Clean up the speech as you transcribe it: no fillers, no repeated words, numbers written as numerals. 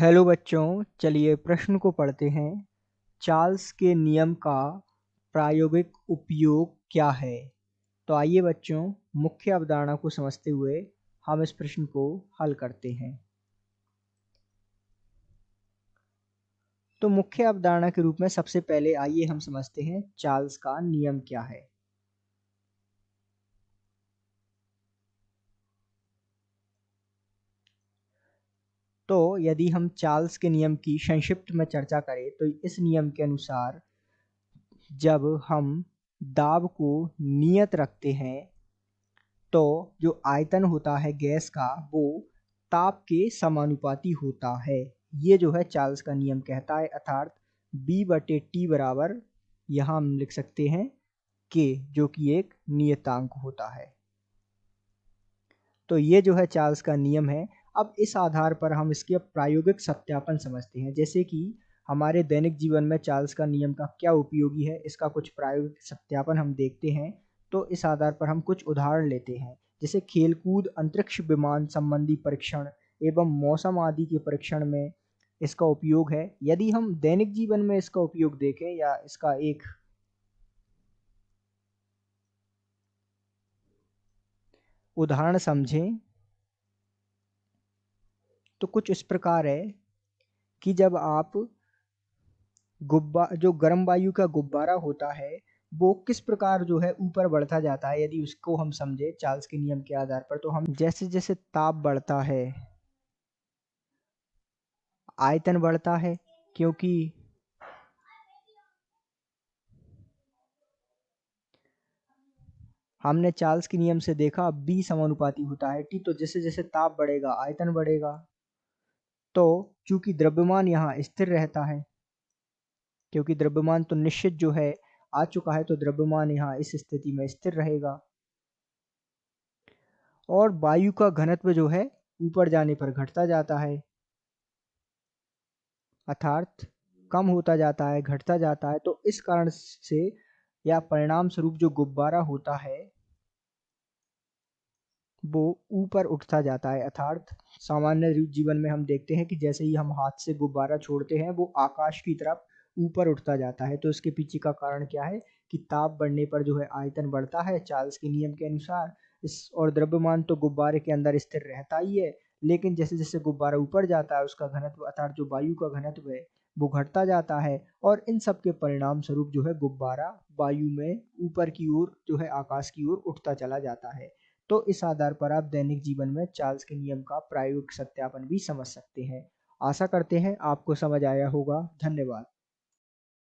Hello बच्चों, चलिए प्रश्न को पढ़ते हैं। चार्ल्स के नियम का प्रायोगिक उपयोग क्या है? तो आइए बच्चों, मुख्य अवधारणा को समझते हुए हम इस प्रश्न को हल करते हैं। तो मुख्य अवधारणा के रूप में सबसे पहले आइए हम समझते हैं चार्ल्स का नियम क्या है। तो यदि हम चार्ल्स के नियम की संक्षिप्त में चर्चा करें तो इस नियम के अनुसार जब हम दाब को नियत रखते हैं तो जो आयतन होता है गैस का वो ताप के समानुपाती होता है। ये जो है चार्ल्स का नियम कहता है, अर्थात B/T बराबर यहाँ हम लिख सकते हैं K, जो कि एक नियतांक होता है। तो ये जो है चार्ल्स का नियम है। अब इस आधार पर हम इसके प्रायोगिक सत्यापन समझते हैं, जैसे कि हमारे दैनिक जीवन में चार्ल्स का नियम का क्या उपयोगी है, इसका कुछ प्रायोगिक सत्यापन हम देखते हैं। तो इस आधार पर हम कुछ उदाहरण लेते हैं, जैसे खेलकूद, अंतरिक्ष विमान संबंधी परीक्षण एवं मौसम आदि के परीक्षण में इसका उपयोग है। यदि हम दैनिक जीवन में इसका उपयोग देखें या इसका एक उदाहरण समझें तो कुछ इस प्रकार है कि जब आप जो गर्म वायु का गुब्बारा होता है वो किस प्रकार जो है ऊपर बढ़ता जाता है, यदि उसको हम समझे चार्ल्स के नियम के आधार पर, तो हम जैसे जैसे ताप बढ़ता है आयतन बढ़ता है, क्योंकि हमने चार्ल्स के नियम से देखा B समानुपाती होता है T, तो जैसे जैसे ताप बढ़ेगा आयतन बढ़ेगा। तो चूंकि द्रव्यमान यहाँ स्थिर रहता है, क्योंकि द्रव्यमान तो निश्चित जो है आ चुका है, तो द्रव्यमान यहाँ इस स्थिति में स्थिर रहेगा और वायु का घनत्व जो है ऊपर जाने पर घटता जाता है, अर्थात कम होता जाता है, घटता जाता है। तो इस कारण से या परिणाम स्वरूप जो गुब्बारा होता है वो ऊपर उठता जाता है, अर्थात सामान्य जीवन में हम देखते हैं कि जैसे ही हम हाथ से गुब्बारा छोड़ते हैं वो आकाश की तरफ ऊपर उठता जाता है। तो इसके पीछे का कारण क्या है कि ताप बढ़ने पर जो है आयतन बढ़ता है चार्ल्स के नियम के अनुसार। इस और द्रव्यमान तो गुब्बारे के अंदर स्थिर रहता ही है, लेकिन जैसे जैसे गुब्बारा ऊपर जाता है उसका घनत्व अर्थात जो वायु का घनत्व है वो घटता जाता है, और इन सब के परिणाम स्वरूप जो है गुब्बारा वायु में ऊपर की ओर जो है आकाश की ओर उठता चला जाता है। तो इस आधार पर आप दैनिक जीवन में चार्ल्स के नियम का प्रायोगिक सत्यापन भी समझ सकते हैं। आशा करते हैं आपको समझ आया होगा। धन्यवाद।